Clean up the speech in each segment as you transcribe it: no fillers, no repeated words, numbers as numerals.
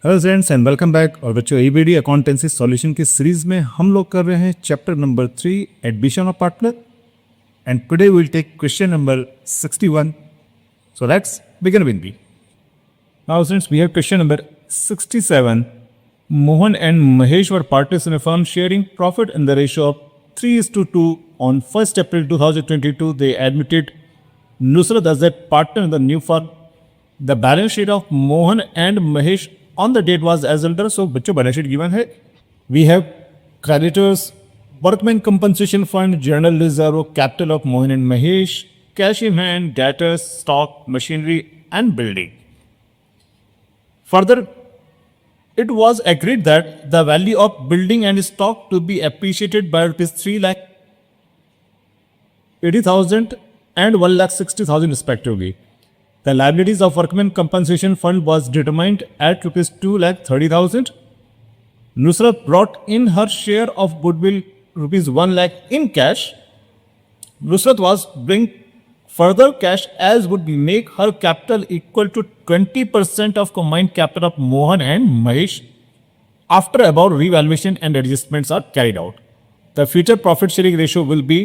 Hello friends and welcome back. और बच्चों EBD accountancy solution की सीरीज में हम लोग कर रहे हैं chapter number 3 admission of partner and today will take question number 61. So let's begin with B. Now friends we have question number 67. Mohan and Mahesh were partners in a firm sharing profit in the ratio of 3:2. On 1st April 2022, they admitted Nusrat as a partner in the new firm. The balance sheet of Mohan and Mahesh on the date was as under. So, बच्चों balance sheet given है. We have creditors, workman compensation fund, general reserve, capital of Mohan and Mahesh, cash in hand, debtors, stock, machinery, and building. Further, it was agreed that the value of building and stock to be appreciated by rupees 3,80,000 and 1,60,000 respectively. The liabilities of workmen compensation fund was determined at rupees 2,30,000. Nusrat brought in her share of goodwill rupees 1 lakh in cash. Nusrat was bring further cash as would make her capital equal to 20% of combined capital of Mohan and Mahesh after above revaluation and adjustments are carried out. The future profit sharing ratio will be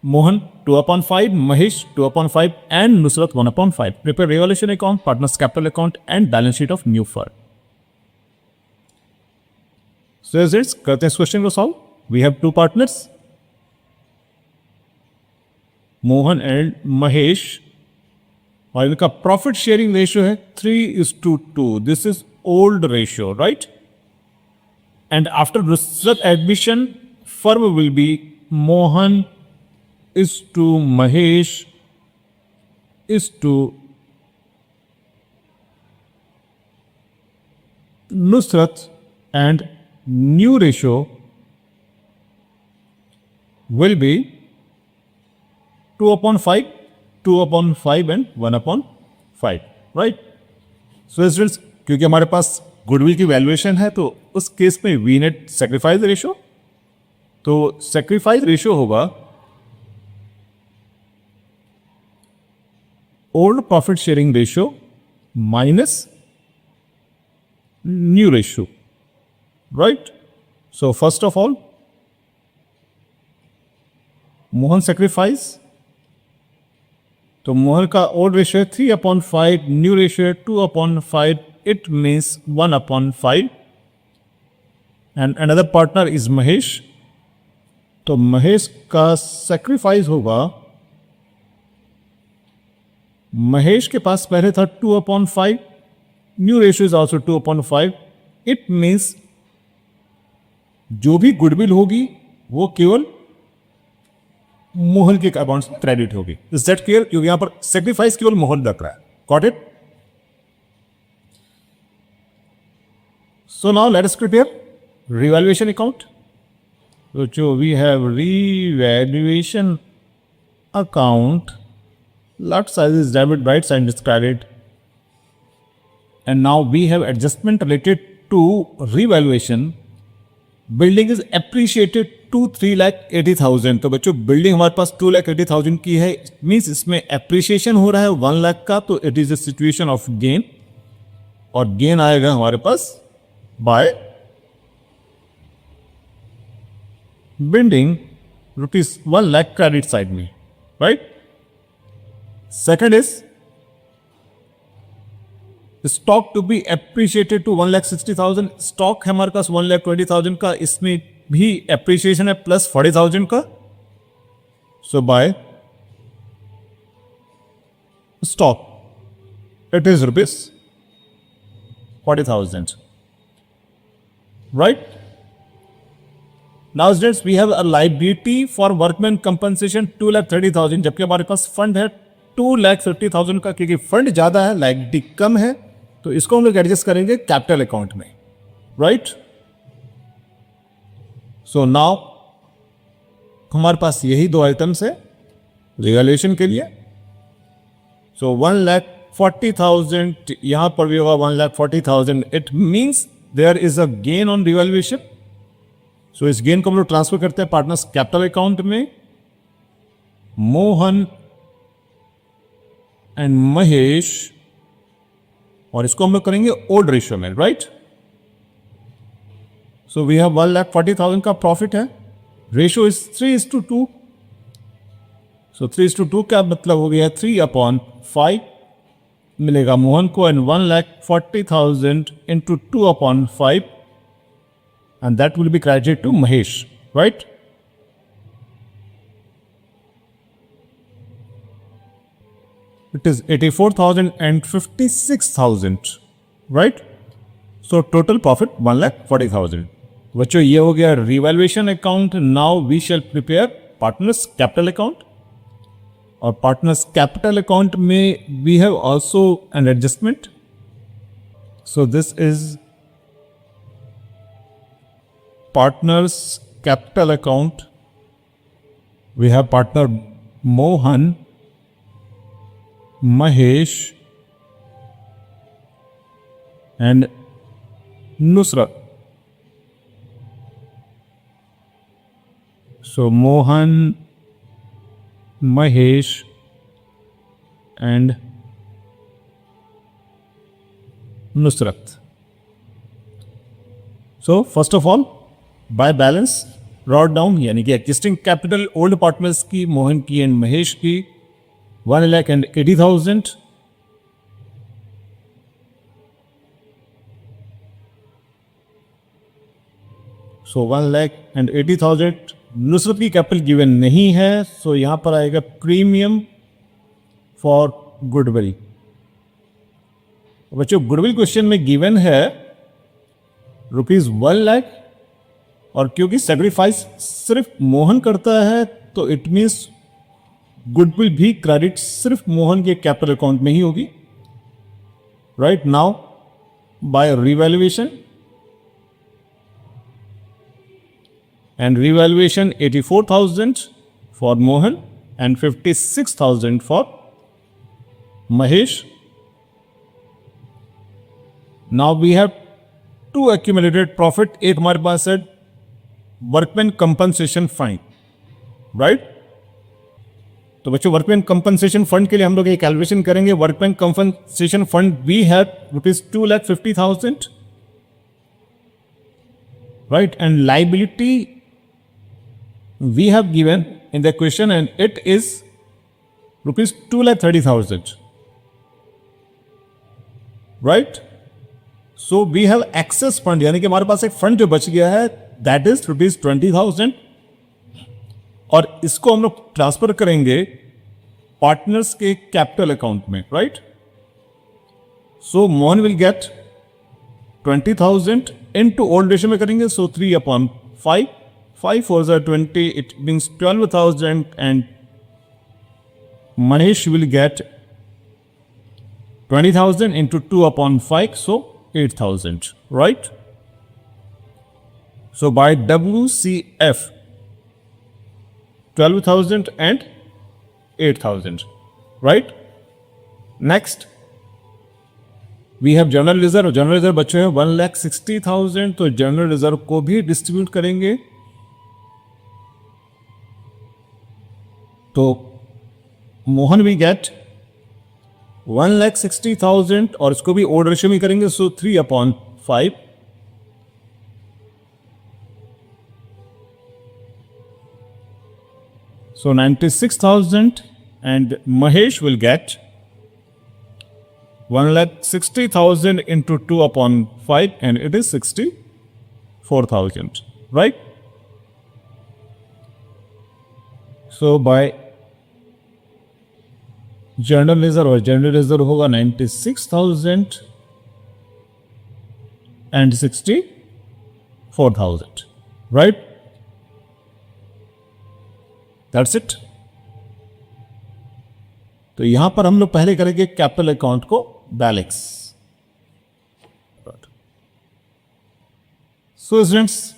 Mohan 2/5, Mahesh 2/5 and Nusrat 1/5. Prepare revaluation account, partners capital account and balance sheet of new firm. So as it's करते हैं इस question को solve. We have two partners, Mohan and Mahesh, और इनका profit sharing ratio है 3:2. This is old ratio, right? And after Nusrat admission firm will be Mohan is two Mahesh is two Nusrat and new ratio will be 2/5, 2/5 and 1/5, right? So students, क्योंकि हमारे पास goodwill की valuation है तो उस case में वी नेट सेक्रीफाइस रेशियो. तो sacrifice ratio होगा old profit sharing ratio minus new ratio, right? So first of all Mohan sacrifice, तो मोहन का ओल्ड रेशियो है 3/5, न्यू रेशियो है 2/5. It means 1/5. And another partner is Mahesh, तो महेश का सेक्रीफाइस होगा, महेश के पास पहले था 2/5, new ratio is also 2/5. It means जो भी गुडविल होगी वो केवल मोहन के अकाउंट क्रेडिट होगी. Is that clear? क्योंकि यहां पर सेक्रीफाइस केवल मोहन रख रहा है. Got it? So now let us prepare revaluation account. तो जो we have revaluation account, left side is debit, right side is credit, and now we have adjustment related to revaluation. Building is appreciated to 3,80,000. तो बच्चों building हमारे पास 2,80,000 की है, means इसमें appreciation हो रहा है 1 लाख का, तो it is a situation of gain. और गेन आएगा हमारे पास by building rupees 1 lakh credit side में, right? Second is stock to be appreciated to 1,60,000. Stock है हमारे पास 1,20,000 का, इसमें भी एप्रिशिएशन है प्लस 40,000 का. So by stock it is rupees 40,000, right? Now students we have a liability for workman compensation 2,30,000, जबकि हमारे पास फंड है 2,50,000 का. क्योंकि फंड ज्यादा है, लायबिलिटी कम है, तो इसको हम लोग एडजस्ट करेंगे कैपिटल अकाउंट में, राइट? सो नाउ हमारे पास यही दो आइटम्स है रिवैल्यूएशन के लिए. सो 1,40,000 यहां पर भी होगा 1,40,000. It means there is a gain on revaluation. So इस गेन को हम लोग ट्रांसफर करते हैं पार्टनर्स कैपिटल अकाउंट में. मोहन एंड महेश, और इसको हम लोग करेंगे ओल्ड रेशियो में, राइट? सो वी हैव 1,40,000 का प्रॉफिट है. Ratio is 3:2. सो 3:2 का मतलब हो गया 3/5 मिलेगा मोहन को, and 1,40,000 into 2/5, and that will be credited to Mahesh, right? It is 84,000 and 56,000, right? So total profit 1,40,000. बच्चों ये हो गया revaluation account. Now we shall prepare partners capital account. और पार्टनर्स कैपिटल अकाउंट में we have also an adjustment. So this is partners capital account. We have partner Mohan, Mahesh and Nusrat. So Mohan, Mahesh and Nusrat. So first of all, by balance brought down, यानी कि existing capital old partners की, मोहन की and Mahesh की 1,80,000. सो 1,80,000. नुसरत की capital given नहीं है, सो यहां पर आएगा प्रीमियम फॉर गुडविल. बच्चों गुडविल क्वेश्चन में गिवन है ₹1,00,000, और क्योंकि सेक्रीफाइस सिर्फ मोहन करता है तो इट मीन्स गुडविल भी क्रेडिट सिर्फ मोहन के कैपिटल अकाउंट में ही होगी. Right now by revaluation, and revaluation 84,000 for Mohan and 56,000 for Mahesh. Now we have to accumulated profit. एक हमारे पास है वर्कमैन कंपनसेशन फाइन, राइट? तो बच्चों वर्कमैन कंपनसेशन फंड के लिए हम लोग एक कैलकुलेशन करेंगे. Workman compensation fund we have ₹2,50,000, right? And liability we have given in the question and it is ₹2,30,000, right? So we have excess fund, यानी कि हमारे पास एक फंड जो बच गया है, दैट इज ₹20,000, और इसको हम लोग ट्रांसफर करेंगे पार्टनर्स के कैपिटल अकाउंट में, right? So Mohan will get 20,000 into old ratio में करेंगे, सो 3/5, 5 4 20, it means 12,000, and Manish will get 20,000 into 2/5, so 8,000, right? So by WCF 12,000 and 8,000, right? Next we have general reserve. General reserve बच्चों है 1,60,000, तो general reserve को भी distribute करेंगे. तो मोहन वी गेट 1,60,000 और इसको भी ओड रेशियो में करेंगे, सो 3/5. So 96,000, and Mahesh will get 1,60,000 into 2/5, and it is 64,000, right? So by general reserve होगा 96,000 and 64,000, right? That's it. तो यहां पर हम लोग पहले करेंगे कैपिटल अकाउंट को बैलेंस. सो स्टूडेंट्स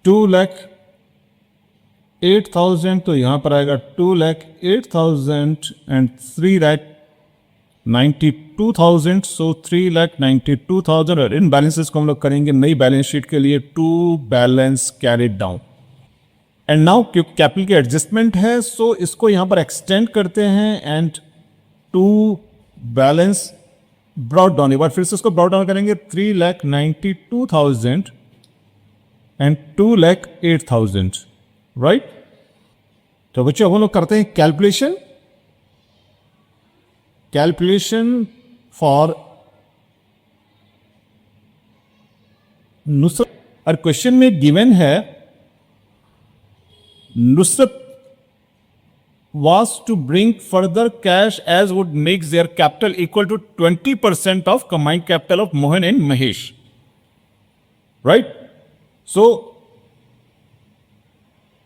2,08,000, तो यहां पर आएगा 2,08,000 एंड 3,92,000, सो 3,92,000. और इन बैलेंसेस को हम लोग करेंगे नई बैलेंस शीट के लिए to balance carried down. And now क्योंकि कैपिटल की एडजस्टमेंट है, सो इसको यहां पर एक्सटेंड करते हैं and to balance brought down. एक बार फिर से इसको ब्रॉट डाउन करेंगे 3,92,000 एंड 2,08,000, राइट। तो बच्चों हम लोग करते हैं कैलकुलेशन फॉर नुसरत। और क्वेश्चन में गिवन है Nusrat was to bring further cash as would make their capital equal to 20% of combined capital of Mohan and Mahesh, right? So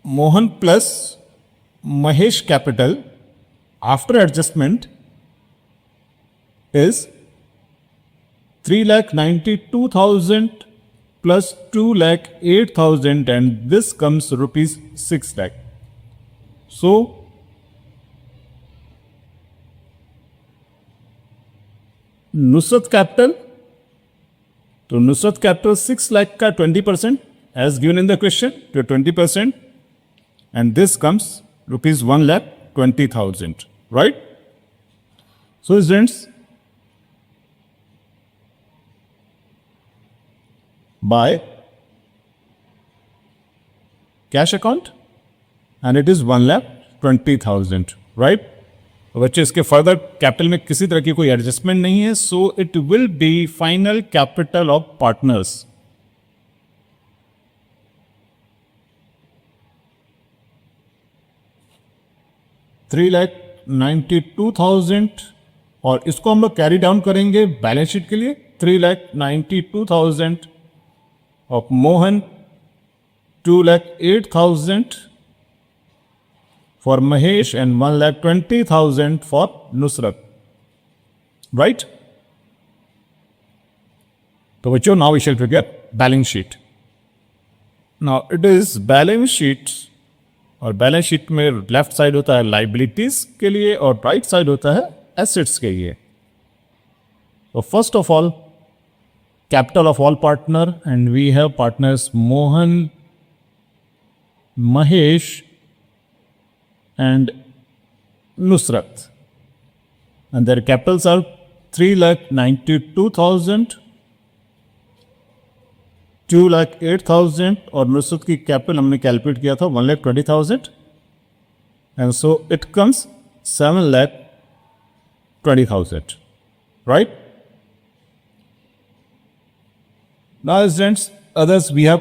Mohan plus Mahesh capital after adjustment is 3,92,000 plus 2,08,000 and this comes rupees 6 lakh. So Nusrat capital, तो Nusrat capital 6 lakh का 20% as given in the question, to 20%, and this comes rupees 1,20,000, right? So students, by cash account and it is 1,20,000, right? बच्चे इसके further capital में किसी तरह की कोई adjustment नहीं है, so it will be final capital of partners 3,92,000 और इसको हम लोग कैरी डाउन करेंगे बैलेंस शीट के लिए 3,92,000 of Mohan, 2,08,000 for Mahesh and 1,20,000 for Nusrat, right? So bachcho, now we shall prepare balance sheet. Now it is balance sheet और balance sheet में left side होता है लाइबिलिटीज के लिए और राइट साइड होता है एसेट्स के लिए। तो first of all capital of all partner and we have partners Mohan, Mahesh and Nusrat, and their capitals are 3,92,000, 2,08,000 और नुसरत की कैपिटल हमने कैलकुलेट किया था 1,20,000 and so it comes 7,20,000, right? Now students, others we have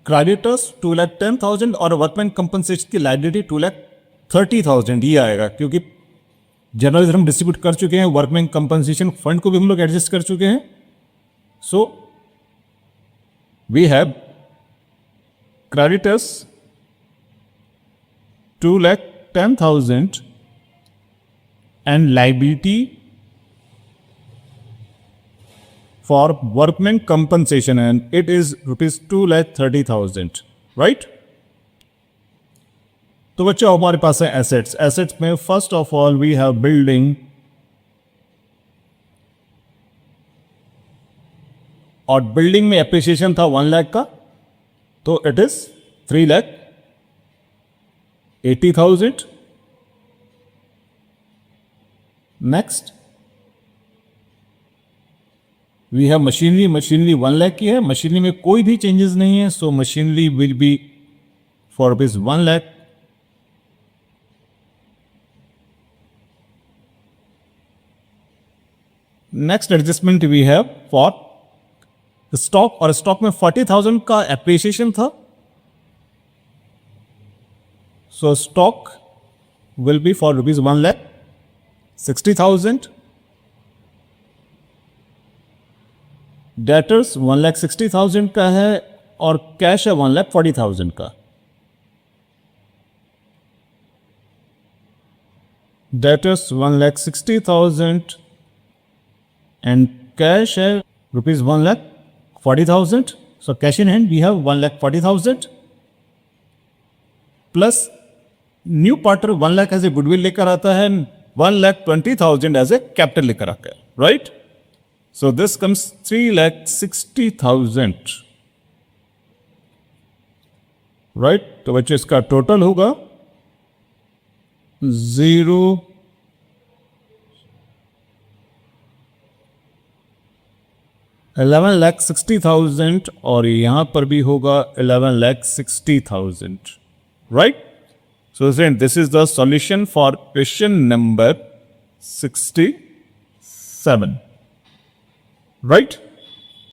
creditors 2,10,000 और workman compensation की liability 2,30,000 ये आएगा, क्योंकि जनरल हम डिस्ट्रीब्यूट कर चुके हैं, वर्कमैन कंपनसेशन फंड को भी हम लोग एडजस्ट कर चुके हैं। So we have creditors 2,10,000 and liability for workman compensation and it is rupees 2,30,000, right? तो बच्चों हमारे पास है एसेट्स में first of all we have building और बिल्डिंग में एप्रिसिएशन था 1 लाख का, तो it is 3,80,000। Next we have machinery 1 lakh की है, मशीनरी में कोई भी चेंजेस नहीं है, so machinery will be for rupees 1 lakh. Next adjustment we have for stock, और स्टॉक में 40,000 का एप्रिसिएशन था, सो stock will be for rupees 1,60,000। Debtors 1,60,000 का है और कैश है 1,40,000 का। डेटर्स 1,60,000 and cash है rupees 1,40,000, so cash in hand we have 1,40,000 plus new partner 1 lakh as a goodwill लेकर आता है, 1,20,000 एज ए कैपिटल लेकर आता है, right? So this comes 3,60,000, right? तो बच्चे इसका टोटल होगा 0 11,60,000 और यहाँ पर भी होगा 11,60,000, right? So then this is the solution for question number 67, right?